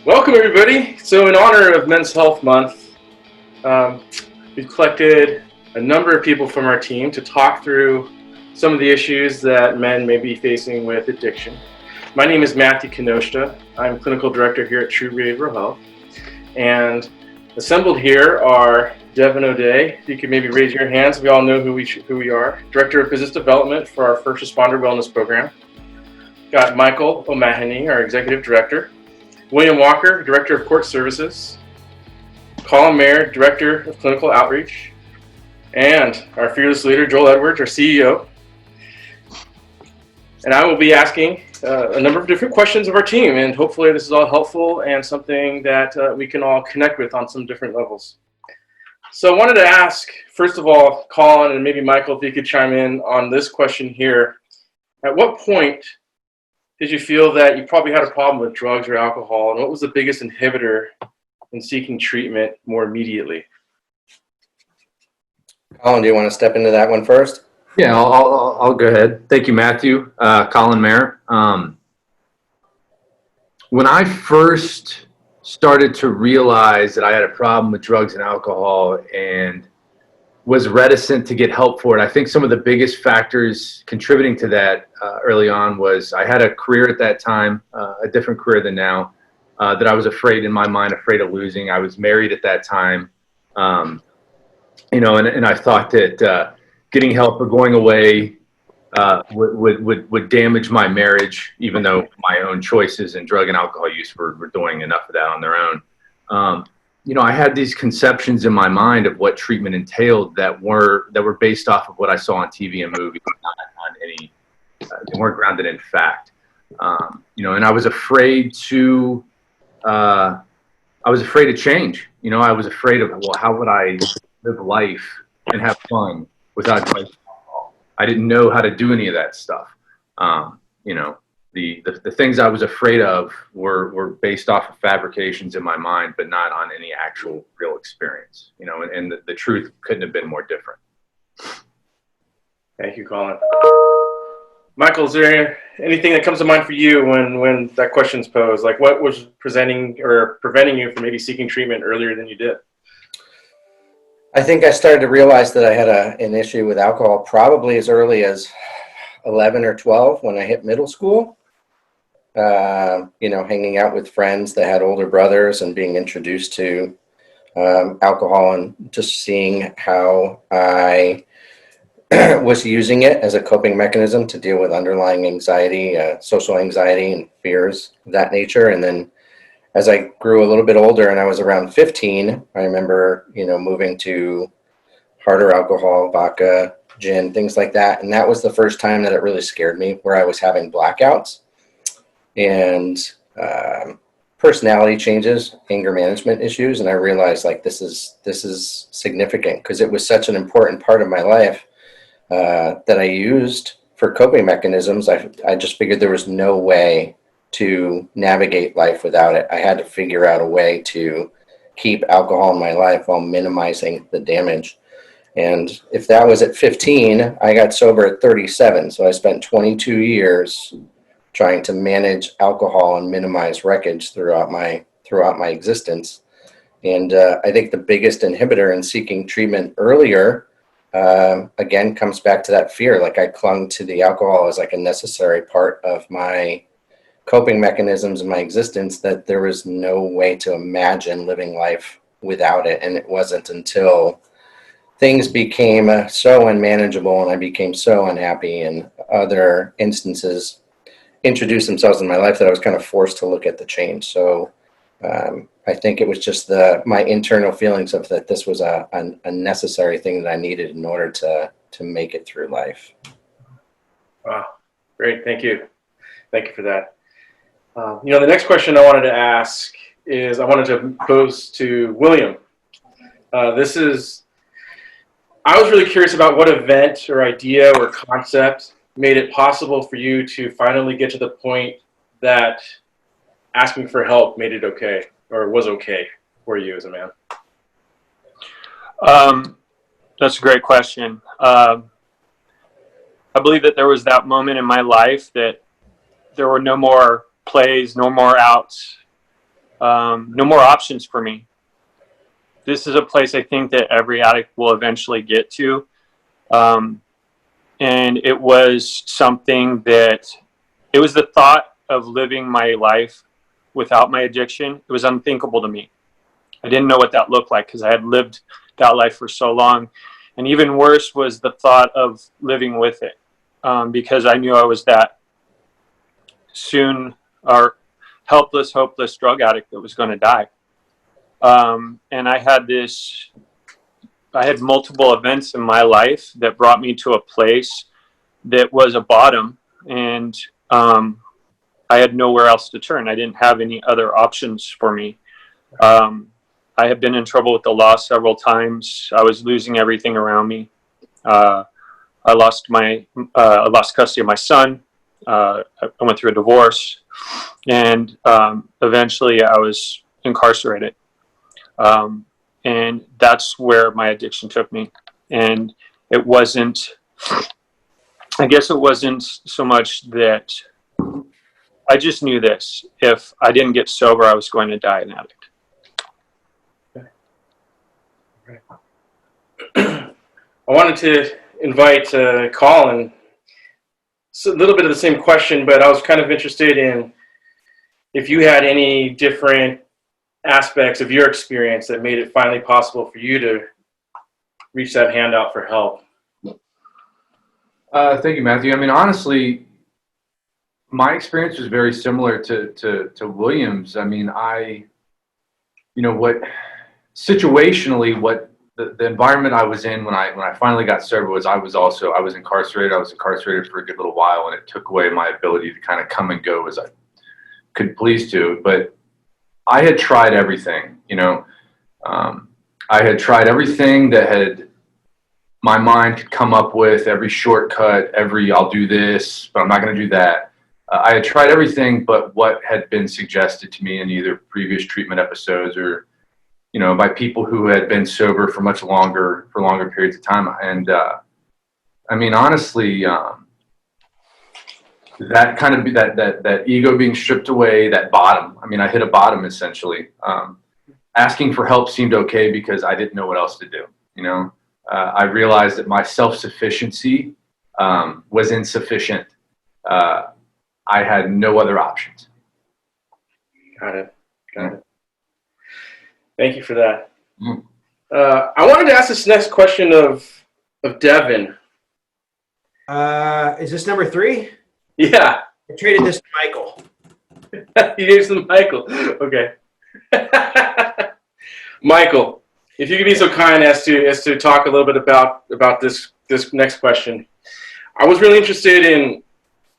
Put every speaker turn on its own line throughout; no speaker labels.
Welcome, everybody. So, in honor of Men's Health Month, um, we've collected a number of people from our team to talk through some of the issues that men may be facing with addiction. My name is Matthew Kinoshita. I'm clinical director here at True Behavioral Health. And assembled here are Devin O'Day. If you could maybe raise your hands, we all know who we are. Director of Business Development for our First Responder Wellness Program. Got Michael O'Mahony, our Executive Director. William Walker, Director of Court Services. Colin, Maher, Director of Clinical Outreach. And our fearless leader, Joel Edwards, our CEO. And I will be asking a number of different questions of our team, and hopefully this is all helpful and something that we can all connect with on some different levels. So I wanted to ask, first of all, Colin and maybe Michael, if you could chime in on this question here. At what point did you feel that you probably had a problem with drugs or alcohol, and what was the biggest inhibitor in seeking treatment more immediately?
Colin, do you want to step into that one first?
Yeah, I'll go ahead. Thank you, Matthew. Colin, Maher. When I first started to realize that I had a problem with drugs and alcohol and was reticent to get help for it, I think some of the biggest factors contributing to that early on was I had a career at that time, a different career than now, that I was afraid in my mind, afraid of losing. I was married at that time, and I thought that getting help or going away would damage my marriage, even though my own choices and drug and alcohol use were doing enough of that on their own. I had these conceptions in my mind of what treatment entailed that were based off of what I saw on TV and movies, not on any, they weren't grounded in fact. And I was afraid to change. I was afraid of, well, how would I live life and have fun without drugs and alcohol? I didn't know how to do any of that stuff. The things I was afraid of were based off of fabrications in my mind, but not on any actual real experience. And the truth couldn't have been more different.
Thank you, Colin. Michael, is there anything that comes to mind for you when that question's posed? Like, what was preventing you from maybe seeking treatment earlier than you did?
I think I started to realize that I had an issue with alcohol probably as early as 11 or 12 when I hit middle school. Hanging out with friends that had older brothers and being introduced to alcohol and just seeing how I was using it as a coping mechanism to deal with underlying anxiety, social anxiety and fears of that nature. And then as I grew a little bit older and I was around 15, I remember, moving to harder alcohol, vodka, gin, things like that. And that was the first time that it really scared me, where I was having blackouts and personality changes, anger management issues. And I realized this is significant because it was such an important part of my life that I used for coping mechanisms. I just figured there was no way to navigate life without it. I had to figure out a way to keep alcohol in my life while minimizing the damage. And if that was at 15, I got sober at 37. So I spent 22 years trying to manage alcohol and minimize wreckage throughout my existence. And I think the biggest inhibitor in seeking treatment earlier, again, comes back to that fear. Like, I clung to the alcohol as like a necessary part of my coping mechanisms in my existence, that there was no way to imagine living life without it. And it wasn't until things became so unmanageable and I became so unhappy and other instances introduced themselves in my life that I was kind of forced to look at the change. So I think it was just my internal feelings of that this was a necessary thing that I needed in order to make it through life.
Wow, great, thank you. Thank you for that. The next question I wanted to ask is I wanted to pose to William. I was really curious about what event or idea or concept made it possible for you to finally get to the point that asking for help made it okay, or was okay for you as a man.
That's a great question. I believe that there was that moment in my life that there were no more plays, no more outs. no more options for me. This is a place I think that every addict will eventually get to. And it was something that, it was the thought of living my life without my addiction. It was unthinkable to me. I didn't know what that looked like because I had lived that life for so long. And even worse was the thought of living with it, because I knew I was that soon or helpless, hopeless drug addict that was going to die. And I had multiple events in my life that brought me to a place that was a bottom, and I had nowhere else to turn. I didn't have any other options for me. I had been in trouble with the law several times. I was losing everything around me. I lost custody of my son. I went through a divorce, and eventually I was incarcerated. And that's where my addiction took me. And it wasn't, I guess it wasn't so much that I just knew this. If I didn't get sober, I was going to die an addict.
I wanted to invite Colin. It's a little bit of the same question, but I was kind of interested in if you had any different aspects of your experience that made it finally possible for you to reach that hand out for help.
Thank you, Matthew. I mean, honestly, my experience was very similar to William's. I mean, situationally, what the environment I was in when I finally got sober was I was incarcerated. I was incarcerated for a good little while, and it took away my ability to kind of come and go as I could please to. But I had tried everything, I had tried everything that my mind could come up with, every shortcut, I'll do this, but I'm not going to do that. I had tried everything but what had been suggested to me in either previous treatment episodes or, by people who had been sober for longer periods of time. And, I mean, honestly, that kind of that ego being stripped away, that bottom. I mean, I hit a bottom essentially. Asking for help seemed okay because I didn't know what else to do. I realized that my self-sufficiency was insufficient. I had no other options.
Got it. Thank you for that. I wanted to ask this next question of Devin.
Is this number 3?
Yeah.
I traded this to Michael.
You gave some Michael. Okay. Michael, if you could be so kind as to talk a little bit about this next question. I was really interested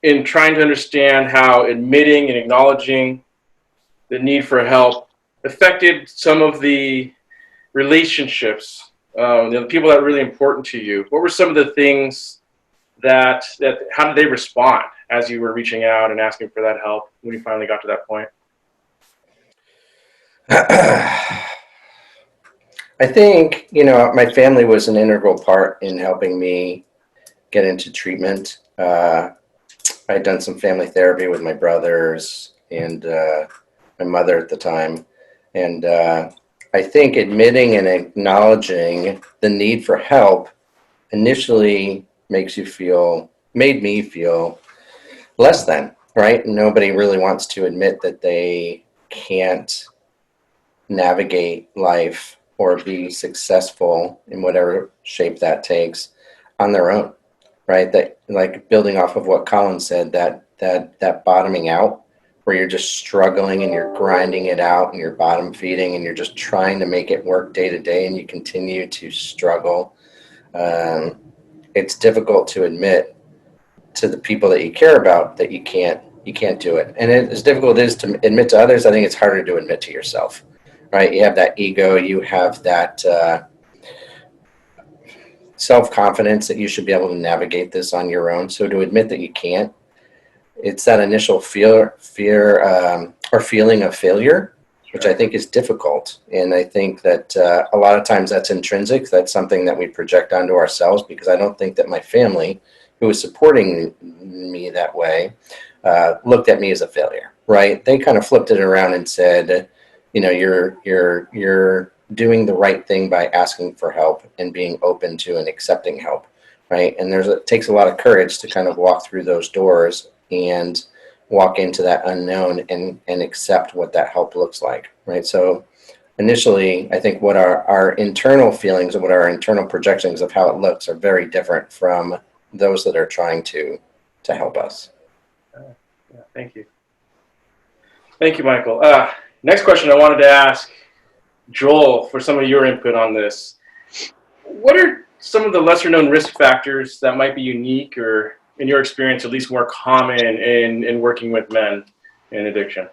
in trying to understand how admitting and acknowledging the need for help affected some of the relationships, the people that are really important to you. What were some of the things that how did they respond as you were reaching out and asking for that help when you finally got to that point?
I think, my family was an integral part in helping me get into treatment. I'd done some family therapy with my brothers and my mother at the time. And I think admitting and acknowledging the need for help initially made me feel less than, right? Nobody really wants to admit that they can't navigate life or be successful in whatever shape that takes on their own, right? That, like, building off of what Colin said, that bottoming out where you're just struggling and you're grinding it out and you're bottom feeding and you're just trying to make it work day to day and you continue to struggle. It's difficult to admit to the people that you care about that you can't do it. And as difficult as it is to admit to others, I think it's harder to admit to yourself, right? You have that ego, you have that self-confidence that you should be able to navigate this on your own. So to admit that you can't, it's that initial fear or feeling of failure, which I think is difficult. And I think that a lot of times that's intrinsic. That's something that we project onto ourselves, because I don't think that my family, who was supporting me that way, looked at me as a failure, right? They kind of flipped it around and said, you're doing the right thing by asking for help and being open to and accepting help, right? And it takes a lot of courage to kind of walk through those doors and walk into that unknown and accept what that help looks like, right? So initially, I think what our internal feelings and what our internal projections of how it looks are very different from those that are trying to help us.
Yeah, thank you. Thank you, Michael. Next question I wanted to ask Joel for some of your input on this. What are some of the lesser known risk factors that might be unique or, in your experience, at least more common in working with men in addiction?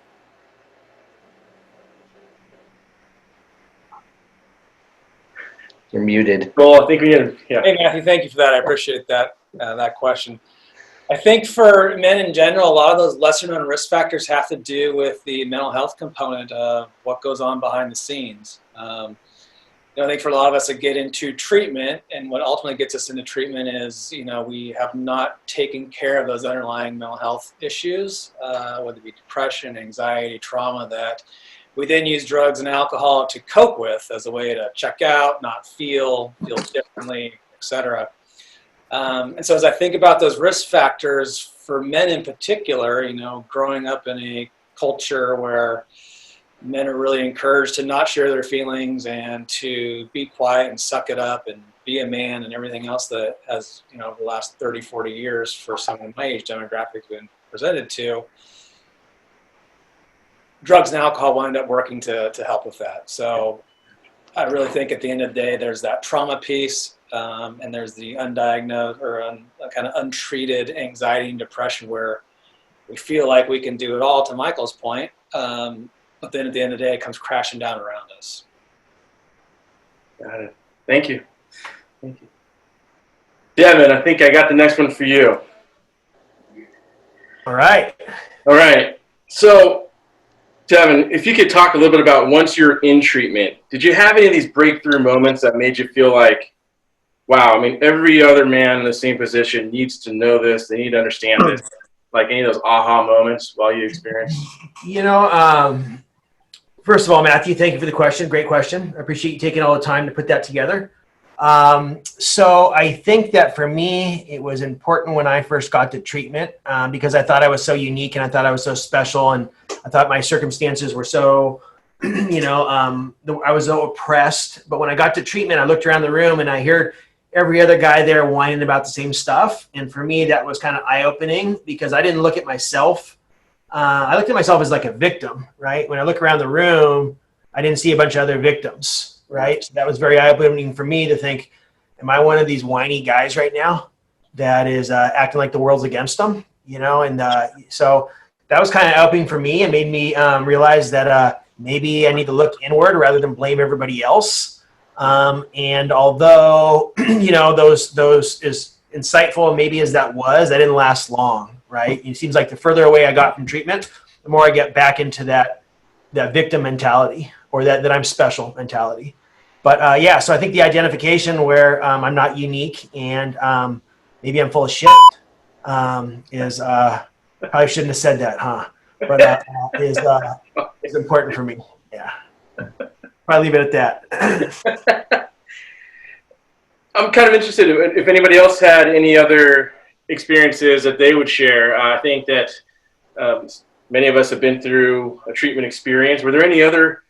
You're muted.
Joel, I think we did. Yeah.
Hey, Matthew, thank you for that. I appreciate that question. I think for men in general, a lot of those lesser known risk factors have to do with the mental health component of what goes on behind the scenes. I think for a lot of us that get into treatment, and what ultimately gets us into treatment is, we have not taken care of those underlying mental health issues, whether it be depression, anxiety, trauma, that we then use drugs and alcohol to cope with as a way to check out, not feel differently, etc. And so as I think about those risk factors for men in particular, growing up in a culture where men are really encouraged to not share their feelings and to be quiet and suck it up and be a man and everything else that has, over the last 30, 40 years for someone in my age demographic been presented to, drugs and alcohol wind up working to help with that. So I really think at the end of the day, there's that trauma piece, and there's the undiagnosed or kind of untreated anxiety and depression where we feel like we can do it all, to Michael's point, but then at the end of the day, it comes crashing down around us.
Got it. Thank you. Thank you. Devin, I think I got the next one for you.
All right.
All right. So, Devin, if you could talk a little bit about once you're in treatment, did you have any of these breakthrough moments that made you feel like, wow, every other man in the same position needs to know this, they need to understand this, like any of those aha moments while you experienced?
First of all, Matthew, thank you for the question. Great question. I appreciate you taking all the time to put that together. So I think that for me, it was important when I first got to treatment because I thought I was so unique and I thought I was so special and I thought my circumstances were so, I was so oppressed. But when I got to treatment, I looked around the room and I heard every other guy there whining about the same stuff. And for me, that was kind of eye-opening because I didn't look at myself. I looked at myself as like a victim, right? When I look around the room, I didn't see a bunch of other victims, right? So that was very eye-opening for me to think, am I one of these whiny guys right now that is acting like the world's against them, And so that was kind of eye-opening for me and made me realize that maybe I need to look inward rather than blame everybody else. And although, those is insightful maybe as that was, that didn't last long, right? It seems like the further away I got from treatment, the more I get back into that victim mentality or that I'm special mentality. But so I think the identification where I'm not unique and maybe I'm full of shit is probably shouldn't have said that, huh? But is important for me. Yeah. Probably leave it at that.
I'm kind of interested if anybody else had any other experiences that they would share. I think that many of us have been through a treatment experience. Were there any other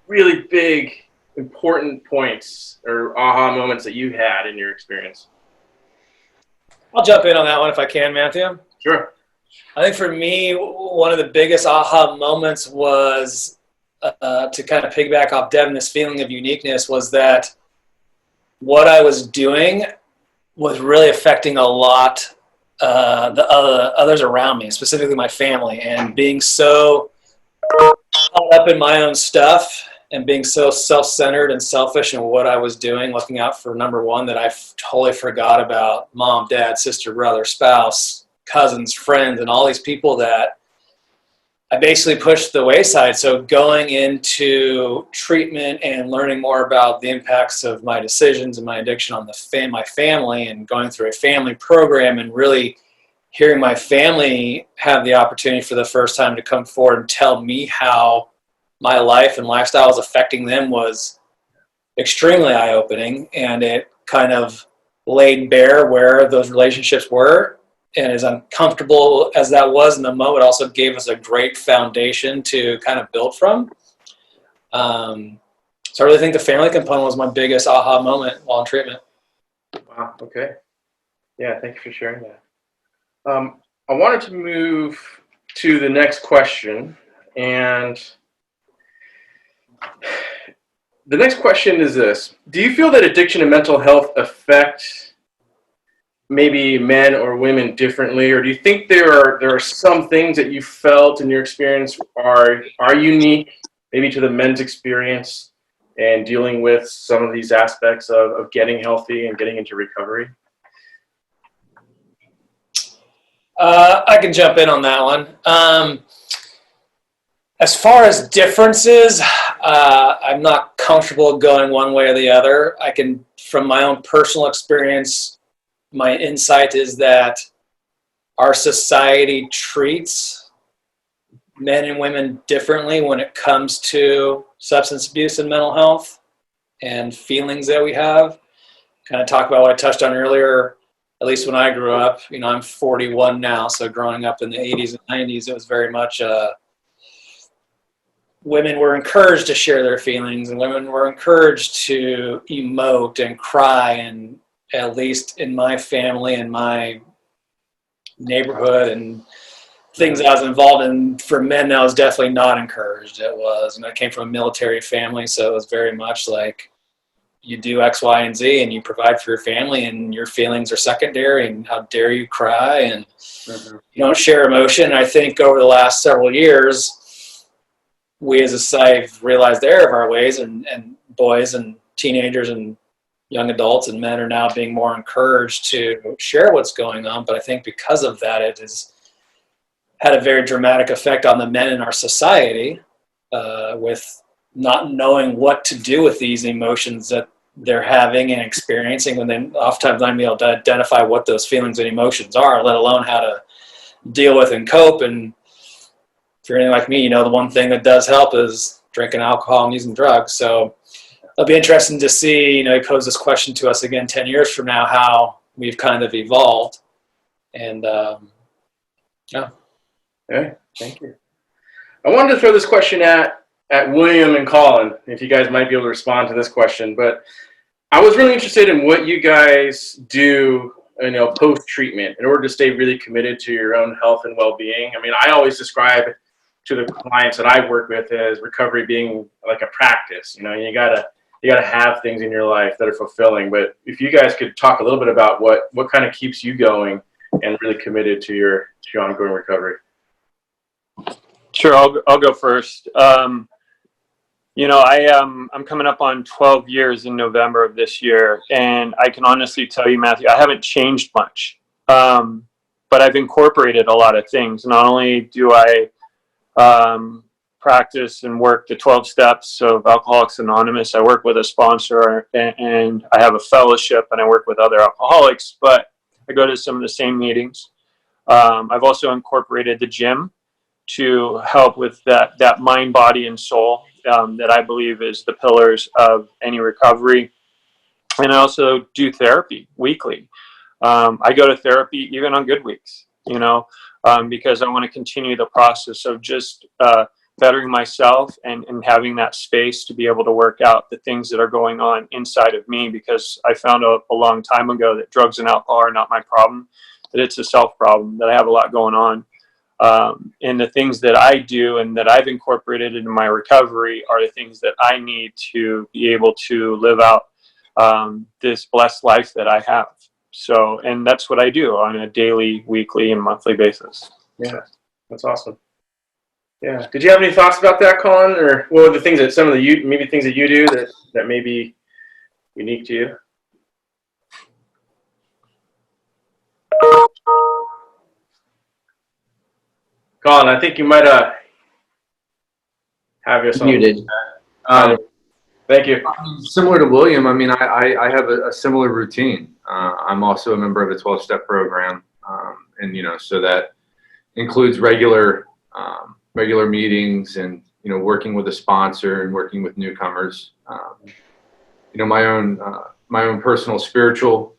really big, important points or aha moments that you had in your experience?
I'll jump in on that one if I can, Matthew.
Sure.
I think for me, one of the biggest aha moments was to kind of piggyback off Devin, this feeling of uniqueness was that what I was doing was really affecting a lot the others around me, specifically my family, and being so caught up in my own stuff and being so self-centered and selfish in what I was doing, looking out for number one, that I totally forgot about mom, dad, sister, brother, spouse, cousins, friends, and all these people that I basically pushed the wayside. So going into treatment and learning more about the impacts of my decisions and my addiction on my family, and going through a family program and really hearing my family have the opportunity for the first time to come forward and tell me how my life and lifestyle was affecting them was extremely eye-opening, and it kind of laid bare where those relationships were. And as uncomfortable as that was in the moment, it also gave us a great foundation to kind of build from. So I really think the family component was my biggest aha moment while in treatment.
Wow. Okay. Yeah. Thank you for sharing that. I wanted to move to the next question, and the next question is this: do you feel that addiction and mental health affect maybe men or women differently, or do you think there are some things that you felt in your experience are unique, maybe to the men's experience and dealing with some of these aspects of getting healthy and getting into recovery?
I can jump in on that one. As far as differences, I'm not comfortable going one way or the other. I can, from my own personal experience, my insight is that our society treats men and women differently when it comes to substance abuse and mental health and feelings that we have. Kind of talk about what I touched on earlier. At least when I grew up, I'm 41 now, so growing up in the 80s and 90s, it was very much women were encouraged to share their feelings, and women were encouraged to emote and cry. And at least in my family and my neighborhood and things I was involved in, for men, that was definitely not encouraged. It was, and I came from a military family, so it was very much like, you do X, Y, and Z, and you provide for your family, and your feelings are secondary, and how dare you cry, and you don't share emotion. I think over the last several years, we as a society have realized the error of our ways, and boys and teenagers and young adults and men are now being more encouraged to share what's going on. But I think because of that, it has had a very dramatic effect on the men in our society, with not knowing what to do with these emotions that they're having and experiencing, and then oftentimes not being able to identify what those feelings and emotions are, let alone how to deal with and cope. And if you're anything like me, the one thing that does help is drinking alcohol and using drugs. So it'll be interesting to see, he posed this question to us again 10 years from now, how we've kind of evolved. And yeah.
Okay, thank you. I wanted to throw this question at William and Colin, if you guys might be able to respond to this question. But I was really interested in what you guys do, post-treatment in order to stay really committed to your own health and well-being. I mean, I always describe to the clients that I work with as recovery being like a practice. You gotta have things in your life that are fulfilling. But if you guys could talk a little bit about what kind of keeps you going and really committed to your ongoing recovery.
Sure, I'll go first. I'm coming up on 12 years in November of this year, and I can honestly tell you, Matthew, I haven't changed much, but I've incorporated a lot of things. Not only do I practice and work the 12 steps of Alcoholics Anonymous, I work with a sponsor, and I have a fellowship, and I work with other alcoholics, but I go to some of the same meetings. I've also incorporated the gym to help with that mind, body, and soul that I believe is the pillars of any recovery. And I also do therapy weekly. I go to therapy even on good weeks, because I want to continue the process of just bettering myself and having that space to be able to work out the things that are going on inside of me, because I found a long time ago that drugs and alcohol are not my problem, that it's a self problem, that I have a lot going on. And the things that I do and that I've incorporated into my recovery are the things that I need to be able to live out this blessed life that I have. So, and that's what I do on a daily, weekly, and monthly basis.
Yeah, that's awesome. Yeah. Did you have any thoughts about that, Colin? Or what were the things that things that you do that may be unique to you? Colin, I think you might have yourself
Muted.
Thank you.
Similar to William, I mean, I have a similar routine. I'm also a member of a 12-step program, and so that includes regular meetings and working with a sponsor and working with newcomers. My own personal spiritual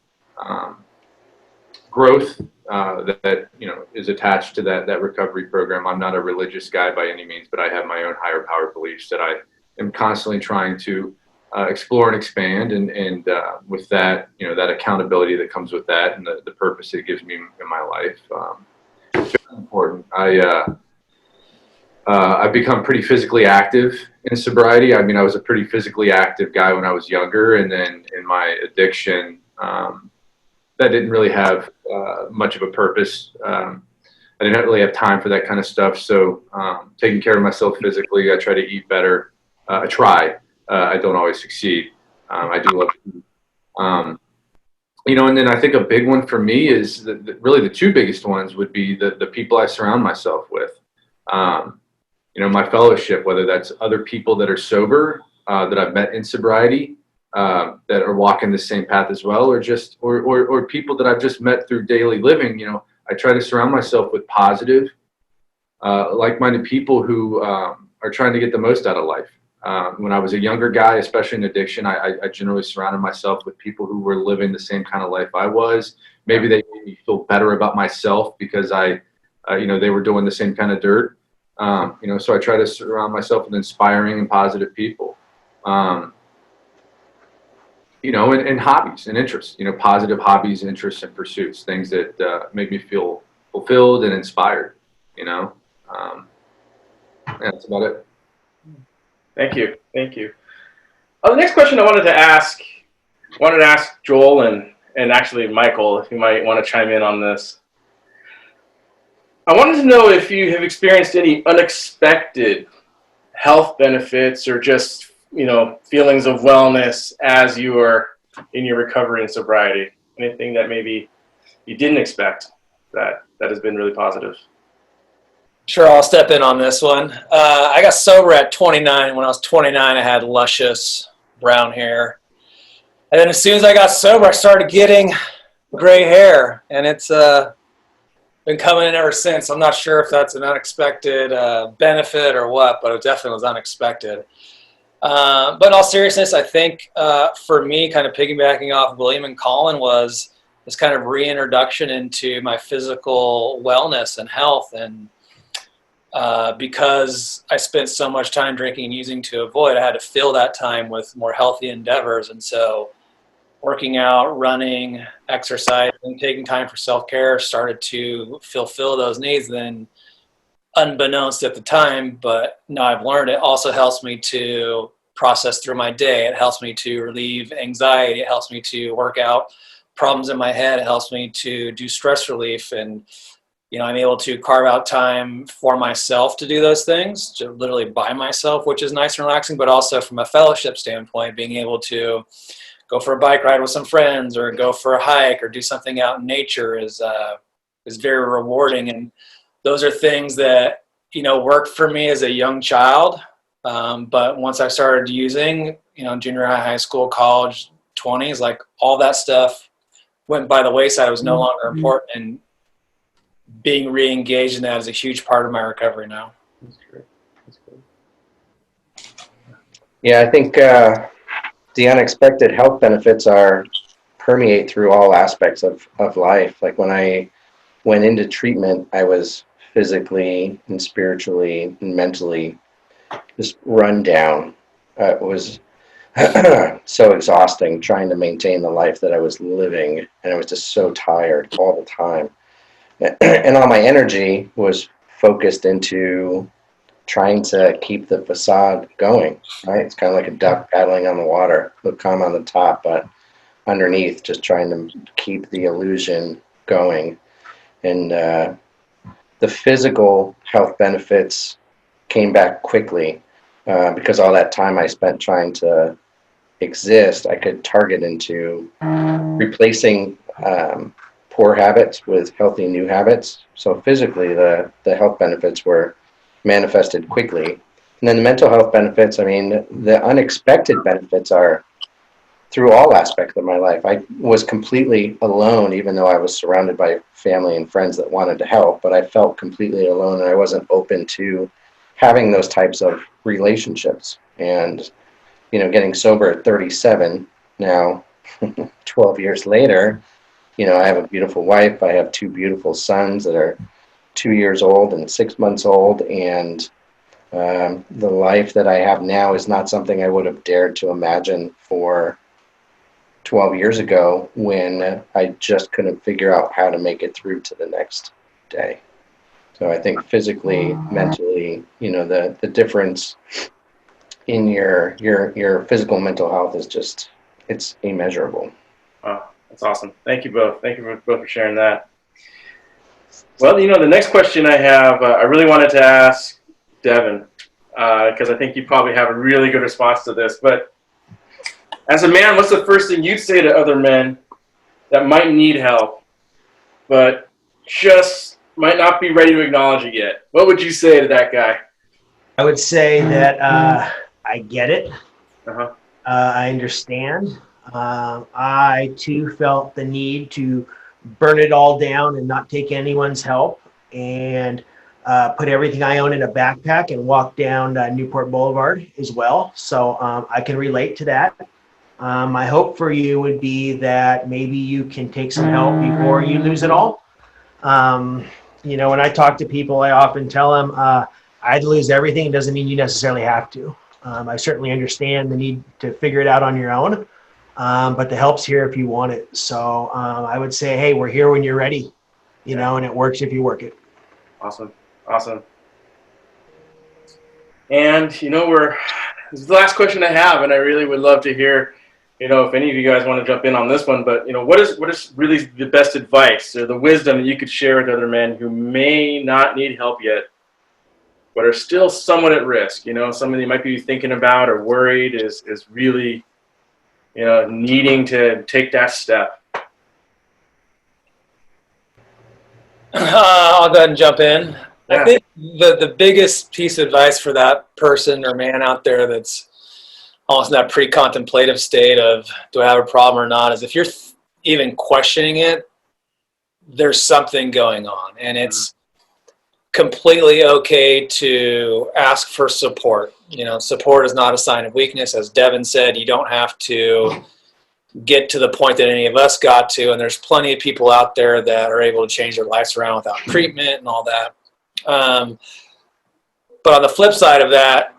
growth that is attached to that recovery program. I'm not a religious guy by any means, but I have my own higher power beliefs that I am constantly trying to explore and expand, and with that, that accountability that comes with that, and the purpose it gives me in my life, it's very important. I've become pretty physically active in sobriety. I mean, I was a pretty physically active guy when I was younger, and then in my addiction, that didn't really have much of a purpose. I didn't really have time for that kind of stuff. So taking care of myself physically, I try to eat better. I try. I don't always succeed. I do love food. And then I think a big one for me is really the two biggest ones would be the people I surround myself with. My fellowship, whether that's other people that are sober, that I've met in sobriety, that are walking the same path as well, or people that I've just met through daily living. I try to surround myself with positive, like-minded people who are trying to get the most out of life. When I was a younger guy, especially in addiction, I generally surrounded myself with people who were living the same kind of life I was. Maybe they made me feel better about myself because they were doing the same kind of dirt. So I try to surround myself with inspiring and positive people. And hobbies and interests, positive hobbies, interests, and pursuits, things that make me feel fulfilled and inspired, that's about it.
Thank you. The next question I wanted to ask Joel and actually Michael, if you might want to chime in on this. I wanted to know if you have experienced any unexpected health benefits or just, feelings of wellness as you are in your recovery and sobriety. Anything that maybe you didn't expect that has been really positive.
Sure, I'll step in on this one. I got sober at 29. When I was 29, I had luscious brown hair. And then as soon as I got sober, I started getting gray hair. And it's been coming in ever since. I'm not sure if that's an unexpected benefit or what, but it definitely was unexpected. But in all seriousness, I think for me, kind of piggybacking off William and Colin, was this kind of reintroduction into my physical wellness and health. And because I spent so much time drinking and using to avoid, I had to fill that time with more healthy endeavors. And so working out, running, exercise, and taking time for self-care started to fulfill those needs. Then, unbeknownst at the time, but now I've learned, it also helps me to process through my day. It helps me to relieve anxiety. It helps me to work out problems in my head. It helps me to do stress relief. And, I'm able to carve out time for myself to do those things, to literally by myself, which is nice and relaxing, but also from a fellowship standpoint, being able to go for a bike ride with some friends or go for a hike or do something out in nature is very rewarding. And those are things that, worked for me as a young child. But once I started using, junior high school, college, 20s, like all that stuff went by the wayside. It was no longer important. And being re-engaged in that is a huge part of my recovery now.
That's great.
Yeah, I think the unexpected health benefits permeate through all aspects of life. Like when I went into treatment, I was physically and spiritually and mentally just run down. It was so exhausting trying to maintain the life that I was living, and I was just so tired all the time. And all my energy was focused into trying to keep the facade going, right? It's kind of like a duck paddling on the water. Look calm on the top, but underneath, just trying to keep the illusion going. And the physical health benefits came back quickly because all that time I spent trying to exist, I could target into replacing poor habits with healthy new habits. So physically, the health benefits were manifested quickly. And then the mental health benefits, the unexpected benefits are through all aspects of my life. I was completely alone, even though I was surrounded by family and friends that wanted to help, but I felt completely alone, and I wasn't open to having those types of relationships. And, getting sober at 37 now, 12 years later, I have a beautiful wife. I have 2 beautiful sons that are 2 years old and 6 months old. And the life that I have now is not something I would have dared to imagine for 12 years ago, when I just couldn't figure out how to make it through to the next day. So I think physically, mentally, the difference in your physical, mental health is just, it's immeasurable.
Wow, that's awesome. Thank you both. Thank you both for sharing that. Well, the next question I have, I really wanted to ask Devin, because I think you probably have a really good response to this. But as a man, what's the first thing you'd say to other men that might need help, but just might not be ready to acknowledge it yet? What would you say to that guy?
I would say that I get it.
Uh-huh.
I understand. I too felt the need to burn it all down and not take anyone's help, and put everything I own in a backpack and walk down Newport Boulevard as well. So I can relate to that. My hope for you would be that maybe you can take some help before you lose it all. When I talk to people, I often tell them I'd lose everything. It doesn't mean you necessarily have to. I certainly understand the need to figure it out on your own, but the help's here if you want it. So I would say, hey, we're here when you're ready, and it works if you work it.
Awesome. And this is the last question I have, and I really would love to hear, if any of you guys want to jump in on this one. But what is really the best advice or the wisdom that you could share with other men who may not need help yet, but are still somewhat at risk? Somebody you might be thinking about or worried is really, needing to take that step.
I'll go ahead and jump in.
Yeah.
I think the biggest piece of advice for that person or man out there that's almost in that pre-contemplative state of, do I have a problem or not, is if you're even questioning it, there's something going on. And it's completely okay to ask for support. Support is not a sign of weakness. As Devin said, you don't have to get to the point that any of us got to, and there's plenty of people out there that are able to change their lives around without treatment and all that. But on the flip side of that,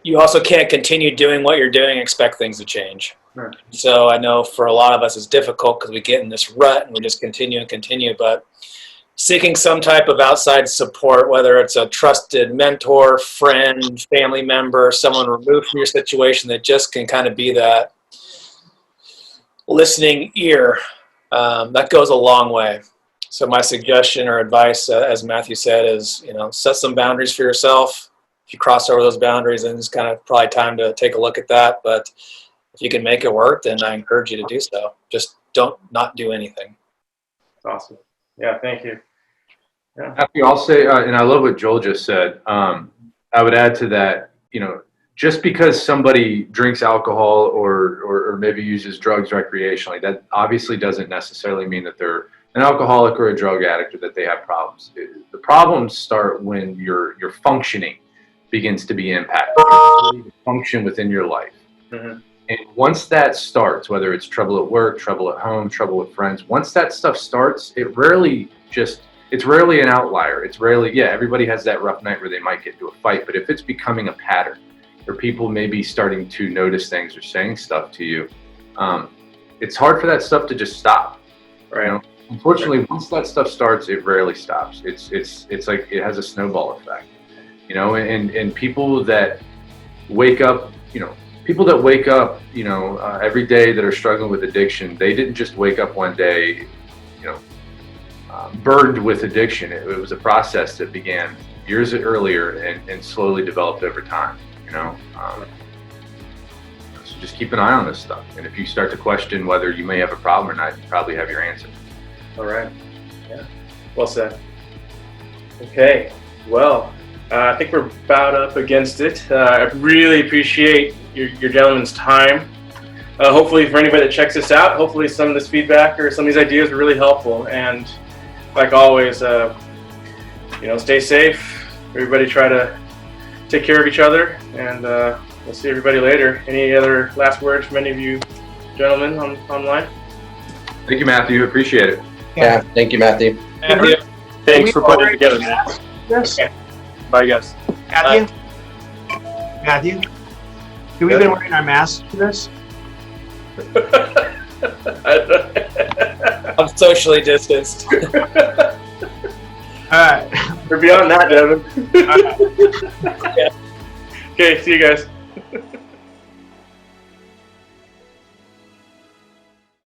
you also can't continue doing what you're doing and expect things to change.
Right.
So I know for a lot of us it's difficult because we get in this rut and we just continue, but seeking some type of outside support, whether it's a trusted mentor, friend, family member, someone removed from your situation that just can kind of be that listening ear, that goes a long way. So my suggestion or advice, as Matthew said, is, set some boundaries for yourself. If you cross over those boundaries, then it's kind of probably time to take a look at that. But if you can make it work, then I encourage you to do so. Just don't not do anything.
Awesome. Yeah, thank you. Yeah.
Matthew, I'll say, and I love what Joel just said. I would add to that, just because somebody drinks alcohol or maybe uses drugs recreationally, that obviously doesn't necessarily mean that they're an alcoholic or a drug addict or that they have problems. The problems start when your functioning begins to be impacted. Your ability to function within your life.
Mm-hmm.
And once that starts, whether it's trouble at work, trouble at home, trouble with friends, once that stuff starts, it's rarely an outlier. It's rarely, everybody has that rough night where they might get into a fight. But if it's becoming a pattern, or people may be starting to notice things or saying stuff to you, it's hard for that stuff to just stop.
Right.
Unfortunately, once that stuff starts, it rarely stops. It's like it has a snowball effect, and people that wake up, every day that are struggling with addiction, they didn't just wake up one day, burdened with addiction. It was a process that began years earlier and slowly developed over time, So just keep an eye on this stuff. And if you start to question whether you may have a problem or not, you probably have your answer.
All right. Yeah. Well said. Okay. Well, I think we're about up against it. I really appreciate your gentlemen's time. Hopefully for anybody that checks this out, hopefully some of this feedback or some of these ideas were really helpful. And like always, stay safe, everybody try to take care of each other, and we'll see everybody later. Any other last words from any of you gentlemen online?
Thank you, Matthew. Appreciate it.
Yeah, thank you, Matthew.
Matthew.
Thanks for putting it together, Matt.
Yes.
Bye, guys.
Matthew? Matthew? Have we been wearing our masks for this?
I'm socially distanced.
All right.
We're beyond that, Devin. Okay, see you guys.